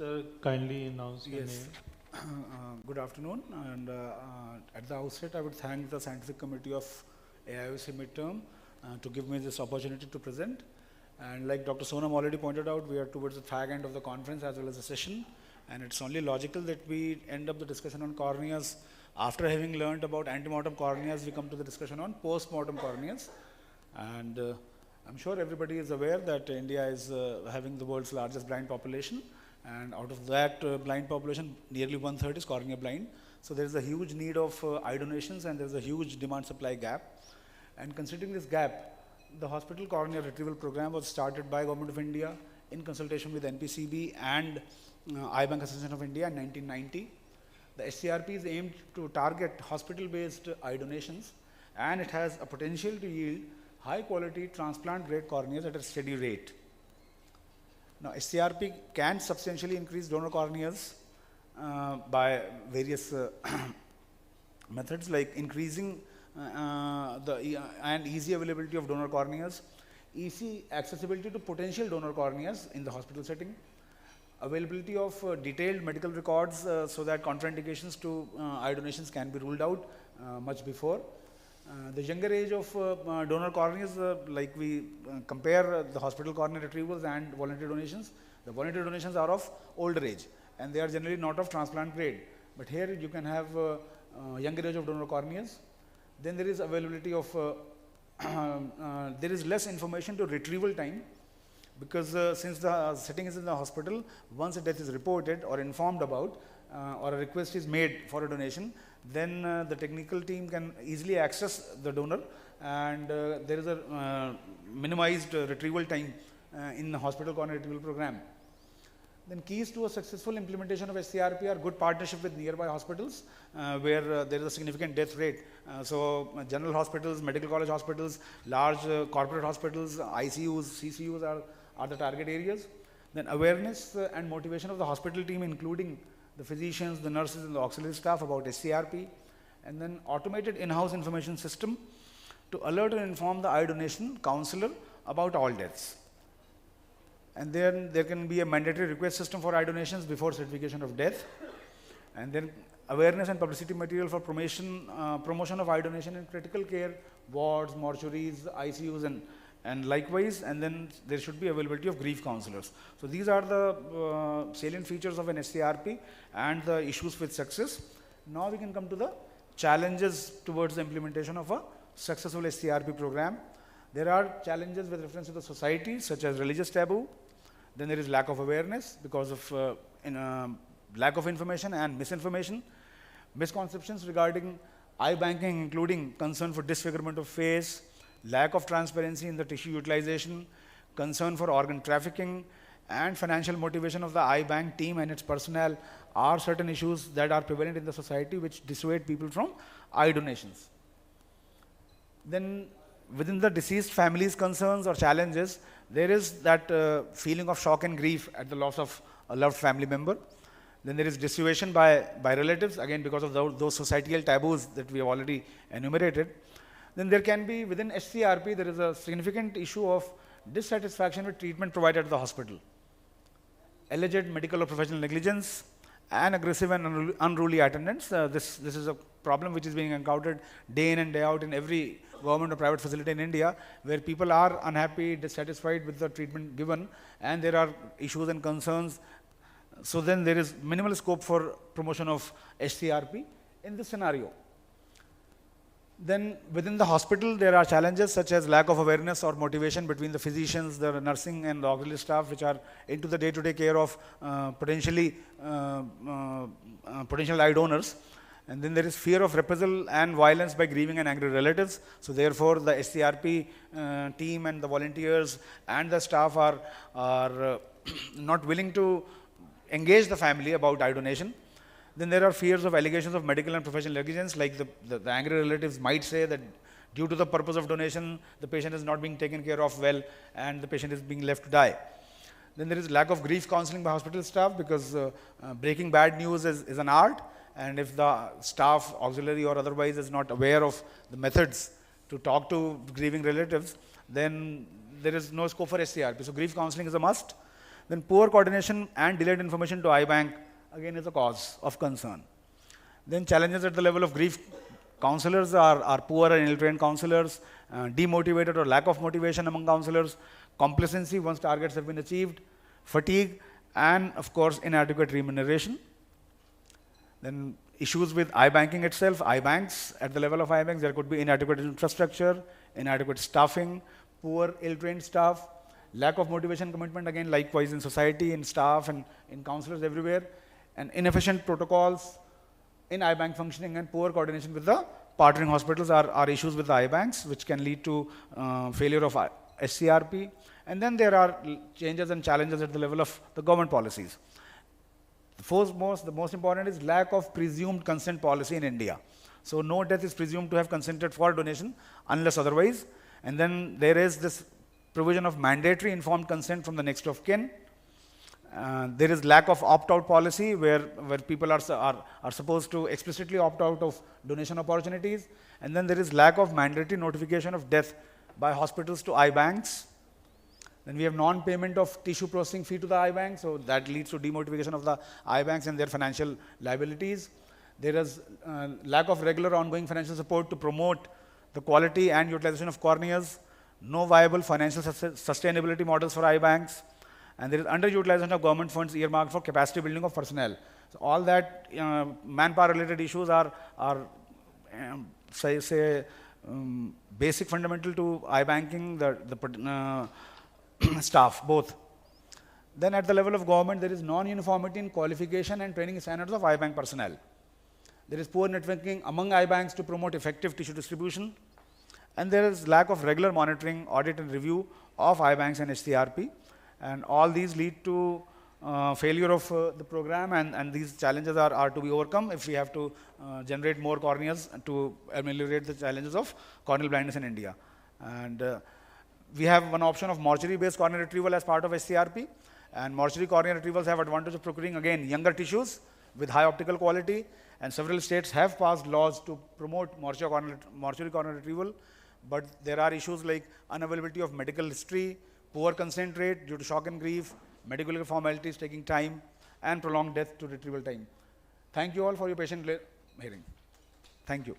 Sir, kindly announce your Yes. name. Good afternoon, and at the outset, I would thank the Scientific Committee of AIOC midterm to give me this opportunity to present. And like Dr. Sonam already pointed out, we are towards the fag end of the conference as well as the session, and it's only logical that we end up the discussion on corneas. After having learned about antemortem corneas, we come to the discussion on post-mortem corneas. And I'm sure everybody is aware that India is having the world's largest blind population, and out of that blind population, nearly 1/3 is cornea blind. So there is a huge need of eye donations, and there is a huge demand-supply gap. And considering this gap, the hospital cornea retrieval program was started by Government of India in consultation with NPCB and Eye Bank Association of India in 1990. The SCRP is aimed to target hospital-based eye donations, and it has a potential to yield high-quality transplant-grade corneas at a steady rate. Now, SCRP can substantially increase donor corneas by various methods, like increasing and easy availability of donor corneas, easy accessibility to potential donor corneas in the hospital setting, availability of detailed medical records so that contraindications to eye donations can be ruled out much before. The younger age of donor corneas, like we compare the hospital cornea retrievals and voluntary donations. The voluntary donations are of older age, and they are generally not of transplant grade. But here you can have younger age of donor corneas. Then there is availability of, there is less information to retrieval time, because since the setting is in the hospital, once a death is reported or informed about, or a request is made for a donation, then the technical team can easily access the donor, and there is a minimized retrieval time in the hospital cornea retrieval program. Then keys to a successful implementation of SCRP are good partnership with nearby hospitals where there is a significant death rate. So general hospitals, medical college hospitals, large corporate hospitals, ICUs, CCUs are the target areas. Then awareness and motivation of the hospital team, including the physicians, the nurses, and the auxiliary staff about SCRP, and then automated in-house information system to alert and inform the eye donation counselor about all deaths. And then there can be a mandatory request system for eye donations before certification of death, and then awareness and publicity material for promotion of eye donation in critical care wards, mortuaries, ICUs, and likewise, and then there should be availability of grief counselors. So these are the salient features of an SCRP and the issues with success. Now we can come to the challenges towards the implementation of a successful SCRP program. There are challenges with reference to the society, such as religious taboo. Then there is lack of awareness because of lack of information and misinformation. Misconceptions regarding eye banking, including concern for disfigurement of face, lack of transparency in the tissue utilization, concern for organ trafficking, and financial motivation of the eye bank team and its personnel are certain issues that are prevalent in the society which dissuade people from eye donations. Then within the deceased family's concerns or challenges, there is that feeling of shock and grief at the loss of a loved family member. Then there is dissuasion by relatives, again because of those societal taboos that we have already enumerated. Then there can be, within SCRP, there is a significant issue of dissatisfaction with treatment provided at the hospital, alleged medical or professional negligence, and aggressive and unruly attendance. This is a problem which is being encountered day in and day out in every government or private facility in India, where people are unhappy, dissatisfied with the treatment given, and there are issues and concerns. So then there is minimal scope for promotion of SCRP in this scenario. Then within the hospital, there are challenges such as lack of awareness or motivation between the physicians, the nursing, and the auxiliary staff, which are into the day-to-day care of potential eye donors. And then there is fear of reprisal and violence by grieving and angry relatives. So therefore, the SCRP team and the volunteers and the staff are not willing to engage the family about eye donation. Then there are fears of allegations of medical and professional negligence, like the angry relatives might say that due to the purpose of donation, the patient is not being taken care of well and the patient is being left to die. Then there is lack of grief counseling by hospital staff, because breaking bad news is an art, and if the staff, auxiliary or otherwise, is not aware of the methods to talk to grieving relatives, then there is no scope for SCRP. So grief counseling is a must. Then poor coordination and delayed information to eye bank again is a cause of concern. Then challenges at the level of grief. Counselors are poor and ill-trained counselors, demotivated or lack of motivation among counselors, complacency once targets have been achieved, fatigue, and of course inadequate remuneration. Then issues with eye banking itself, eye banks, at the level of eye banks, there could be inadequate infrastructure, inadequate staffing, poor, ill-trained staff, lack of motivation commitment, again, likewise in society, in staff, and in counselors everywhere, and inefficient protocols in eye bank functioning, and poor coordination with the partnering hospitals are issues with the eye banks, which can lead to failure of SCRP. And then there are changes and challenges at the level of the government policies. The most important is lack of presumed consent policy in India. So no death is presumed to have consented for donation unless otherwise. And then there is this provision of mandatory informed consent from the next of kin. There is lack of opt-out policy where people are supposed to explicitly opt out of donation opportunities. And then there is lack of mandatory notification of death by hospitals to eye banks. Then we have non-payment of tissue processing fee to the eye bank, so that leads to demotivation of the eye banks and their financial liabilities. There is lack of regular ongoing financial support to promote the quality and utilization of corneas, no viable financial sustainability models for eye banks, and there is underutilization of government funds earmarked for capacity building of personnel. So all that manpower-related issues are basic fundamental to eye banking, the staff, both. Then at the level of government, there is non-uniformity in qualification and training standards of eye bank personnel. There is poor networking among eye banks to promote effective tissue distribution. And there is lack of regular monitoring, audit and review of eye banks and HCRP. And all these lead to failure of the program, and these challenges are to be overcome if we have to generate more corneas to ameliorate the challenges of corneal blindness in India. And we have one option of mortuary-based cornea retrieval as part of SCRP, and mortuary cornea retrievals have advantage of procuring again younger tissues with high optical quality, and several states have passed laws to promote mortuary cornea retrieval, but there are issues like unavailability of medical history, poor consent rate due to shock and grief, medical formalities taking time, and prolonged death to retrieval time. Thank you all for your patient hearing. Thank you.